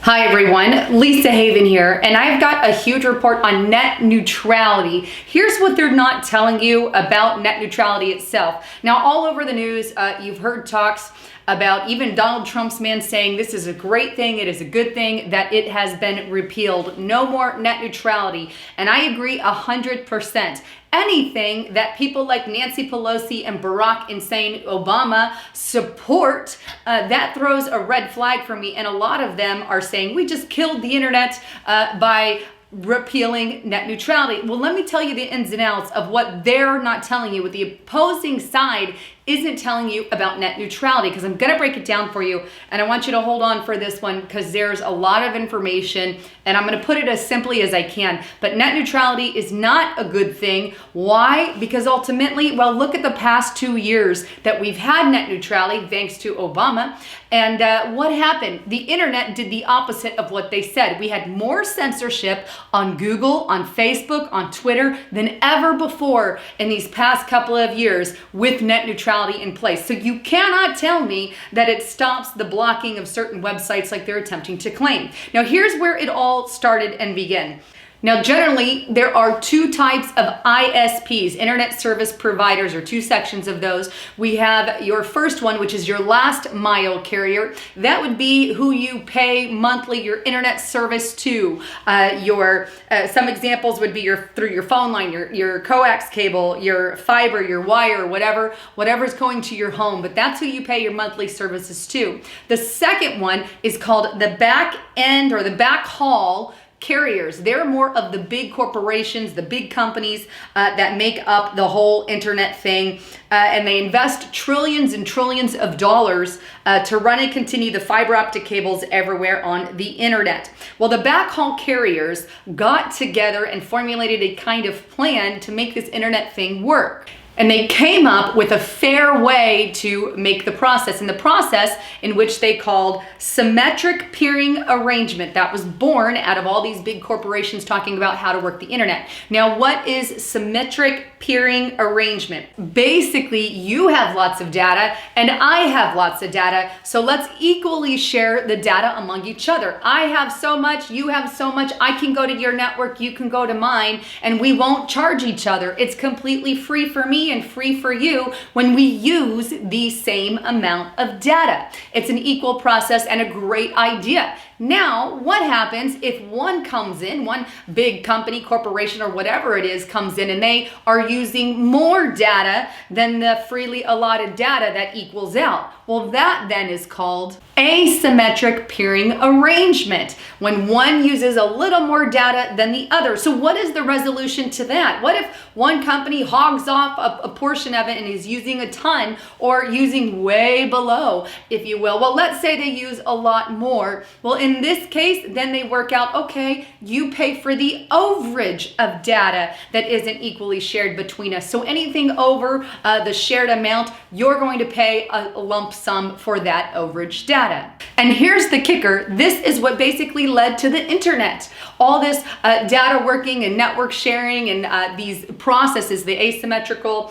Hi everyone, Lisa Haven here, and I've got a huge report on net neutrality. Here's what they're not telling you about net neutrality itself. Now, all over the news, you've heard talks about even Donald Trump's man saying this is a great thing, it is a good thing that it has been repealed. No more net neutrality. And I agree 100%. Anything that people like Nancy Pelosi and Barack Insane Obama support, that throws a red flag for me. And a lot of them are saying we just killed the internet by repealing net neutrality. Well, let me tell you the ins and outs of what they're not telling you, what the opposing side isn't telling you about net neutrality, because I'm going to break it down for you, and I want you to hold on for this one because there's a lot of information, and I'm going to put it as simply as I can. But net neutrality is not a good thing. Why? Because ultimately, well, look at the past 2 years that we've had net neutrality thanks to Obama, and what happened? The internet did the opposite of what they said. We had more censorship on Google, on Facebook, on Twitter than ever before in these past couple of years with net neutrality in place. So you cannot tell me that it stops the blocking of certain websites like they're attempting to claim. Now, here's where it all started and began. Now, generally, there are two types of ISPs, internet service providers, or two sections of those. We have your first one, which is your last mile carrier. That would be who you pay monthly your internet service to. Some examples would be through your phone line, your coax cable, your fiber, your wire, whatever's going to your home. But that's who you pay your monthly services to. The second one is called the back end or the backhaul carriers. They're more of the big corporations, the big companies that make up the whole internet thing, and they invest trillions and trillions of dollars to run and continue the fiber optic cables everywhere on the internet. Well, the backhaul carriers got together and formulated a kind of plan to make this internet thing work. And they came up with a fair way to make the process, and the process in which they called symmetric peering arrangement. That was born out of all these big corporations talking about how to work the internet. Now, what is symmetric peering arrangement? Basically, you have lots of data and I have lots of data, so let's equally share the data among each other. I have so much, you have so much, I can go to your network, you can go to mine, and we won't charge each other. It's completely free for me and free for you when we use the same amount of data. It's an equal process and a great idea. Now, what happens if one comes in, one big company, corporation, or whatever it is comes in, and they are using more data than the freely allotted data that equals out? Well, that then is called asymmetric peering arrangement, when one uses a little more data than the other. So what is the resolution to that? What if one company hogs off a portion of it and is using a ton, or using way below, if you will? Well, let's say they use a lot more. Well, in this case, then they work out, okay, you pay for the overage of data that isn't equally shared between us. So anything over the shared amount, you're going to pay a lump sum for that overage data. And here's the kicker. This is what basically led to the internet. All this data working and network sharing and these processes, the asymmetrical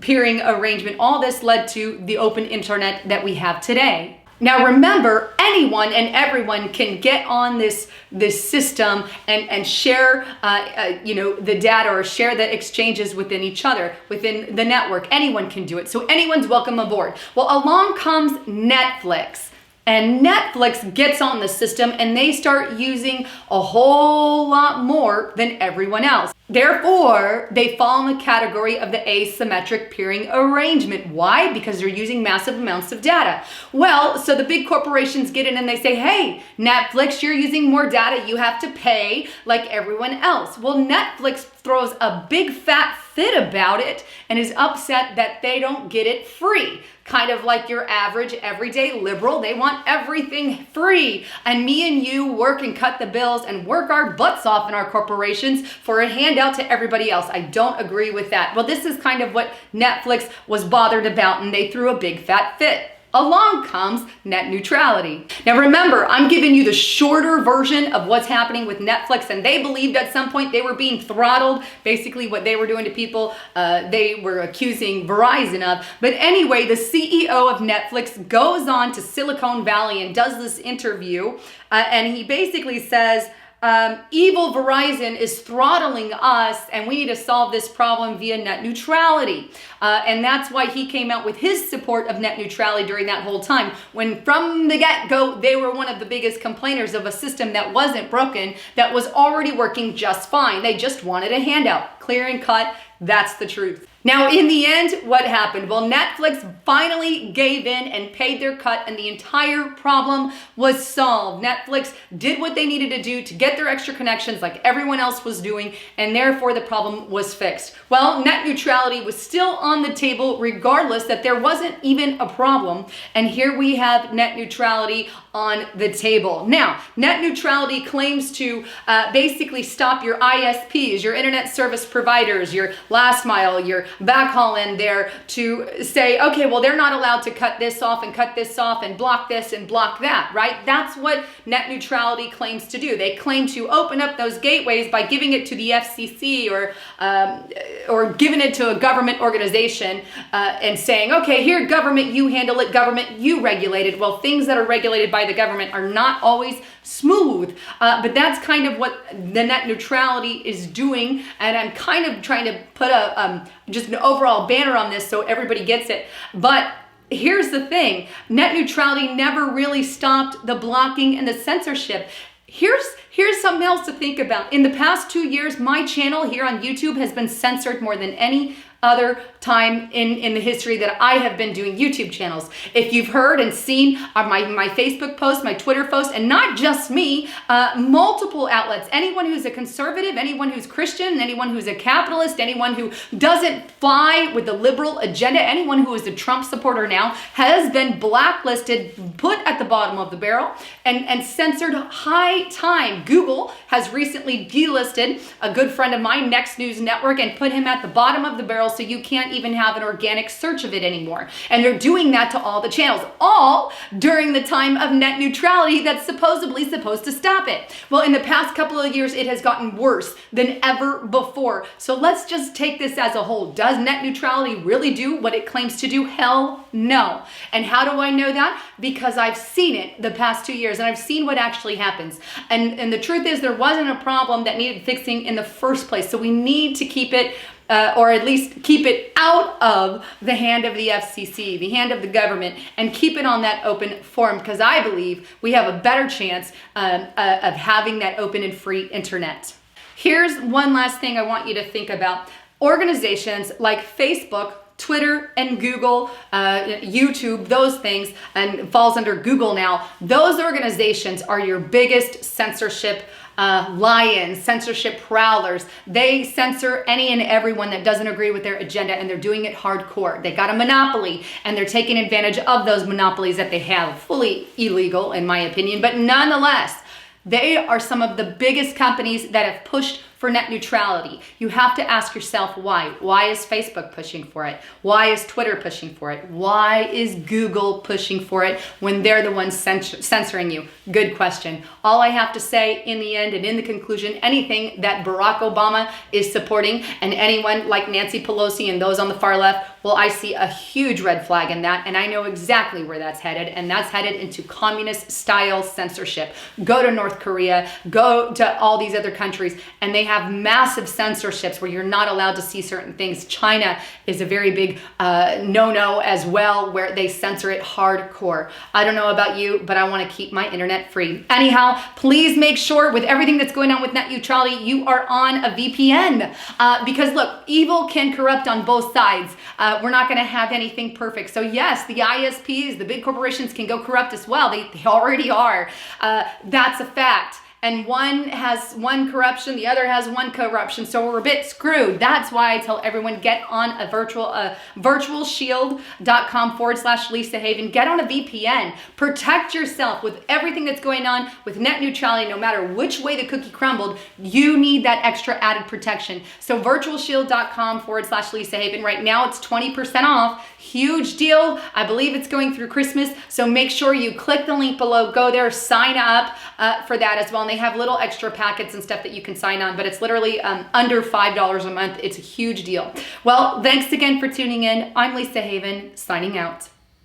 peering arrangement, all this led to the open internet that we have today. Now, remember, anyone and everyone can get on this system and share the data, or share the exchanges within each other, within the network. Anyone can do it. So anyone's welcome aboard. Well, along comes Netflix. And Netflix gets on the system and they start using a whole lot more than everyone else. Therefore, they fall in the category of the asymmetric peering arrangement. Why? Because they're using massive amounts of data. Well, so the big corporations get in and they say, hey, Netflix, you're using more data. You have to pay like everyone else. Well, Netflix throws a big fat fit about it and is upset that they don't get it free. Kind of like your average everyday liberal. They want everything free. And me and you work and cut the bills and work our butts off in our corporations for a handout to everybody else. I don't agree with that. Well, this is kind of what Netflix was bothered about, and they threw a big fat fit. along comes net neutrality. Now remember, I'm giving you the shorter version of what's happening with Netflix, and they believed at some point they were being throttled. Basically what they were doing to people, they were accusing Verizon of. But anyway, the CEO of Netflix goes on to Silicon Valley and does this interview, and he basically says, evil Verizon is throttling us, and we need to solve this problem via net neutrality. And that's why he came out with his support of net neutrality during that whole time, when from the get-go, they were one of the biggest complainers of a system that wasn't broken, that was already working just fine. They just wanted a handout. Clear and cut, that's the truth. Now, in the end, what happened? Well, Netflix finally gave in and paid their cut, and the entire problem was solved. Netflix did what they needed to do to get their extra connections like everyone else was doing, and therefore the problem was fixed. Well, net neutrality was still on the table regardless that there wasn't even a problem, and here we have net neutrality on the table. Now, net neutrality claims to basically stop your ISPs, your internet service providers, your last mile, your backhaul in there, to say, okay, well, they're not allowed to cut this off and block this and block that, right? That's what net neutrality claims to do. They claim to open up those gateways by giving it to the FCC or giving it to a government organization and saying, okay, here, government, you handle it, government, you regulate it. Well, things that are regulated by the government are not always smooth, but that's kind of what the net neutrality is doing, and I'm kind of trying to put just an overall banner on this so everybody gets it. But here's the thing, net neutrality never really stopped the blocking and the censorship. Here's something else to think about. In the past 2 years, my channel here on YouTube has been censored more than any other time in the history that I have been doing YouTube channels. If you've heard and seen my Facebook post, my Twitter post, and not just me, multiple outlets, anyone who's a conservative, anyone who's Christian, anyone who's a capitalist, anyone who doesn't fly with the liberal agenda, anyone who is a Trump supporter now, has been blacklisted, put at the bottom of the barrel, and censored high time. Google has recently delisted a good friend of mine, Next News Network, and put him at the bottom of the barrel, so you can't even have an organic search of it anymore. And they're doing that to all the channels, all during the time of net neutrality that's supposedly supposed to stop it. Well, in the past couple of years, it has gotten worse than ever before. So let's just take this as a whole. Does net neutrality really do what it claims to do? Hell no. And how do I know that? Because I've seen it the past 2 years, and I've seen what actually happens. And the truth is, there wasn't a problem that needed fixing in the first place. So we need to keep it or at least keep it out of the hand of the FCC, the hand of the government, and keep it on that open forum, because I believe we have a better chance of having that open and free internet. Here's one last thing I want you to think about. Organizations like Facebook, Twitter, and Google, YouTube, those things, and falls under Google now, those organizations are your biggest censorship lions, censorship prowlers. They censor any and everyone that doesn't agree with their agenda, and they're doing it hardcore. They got a monopoly, and they're taking advantage of those monopolies that they have. Fully illegal, in my opinion, but nonetheless, they are some of the biggest companies that have pushed for net neutrality. You have to ask yourself why. Why is Facebook pushing for it? Why is Twitter pushing for it? Why is Google pushing for it when they're the ones censoring you? Good question. All I have to say in the end and in the conclusion, anything that Barack Obama is supporting and anyone like Nancy Pelosi and those on the far left, well, I see a huge red flag in that, and I know exactly where that's headed, and that's headed into communist-style censorship. Go to North Korea, go to all these other countries, and they have massive censorships where you're not allowed to see certain things. China is a very big no-no as well, where they censor it hardcore. I don't know about you, but I want to keep my internet free. Anyhow, please make sure with everything that's going on with net neutrality, you are on a VPN, because look, evil can corrupt on both sides. We're not going to have anything perfect. So yes, the ISPs, the big corporations can go corrupt as well. They already are. That's a fact. and one has one corruption, the other has one corruption, so we're a bit screwed. That's why I tell everyone, get on a virtualshield.com/Lisa Haven. Get on a VPN. Protect yourself with everything that's going on with net neutrality. No matter which way the cookie crumbled, you need that extra added protection. So virtualshield.com/Lisa Haven. Right now it's 20% off. Huge deal. I believe it's going through Christmas. So make sure you click the link below, go there, sign up for that as well. And they have little extra packets and stuff that you can sign on, but it's literally under $5 a month. It's a huge deal. Well, thanks again for tuning in. I'm Lisa Haven, signing out.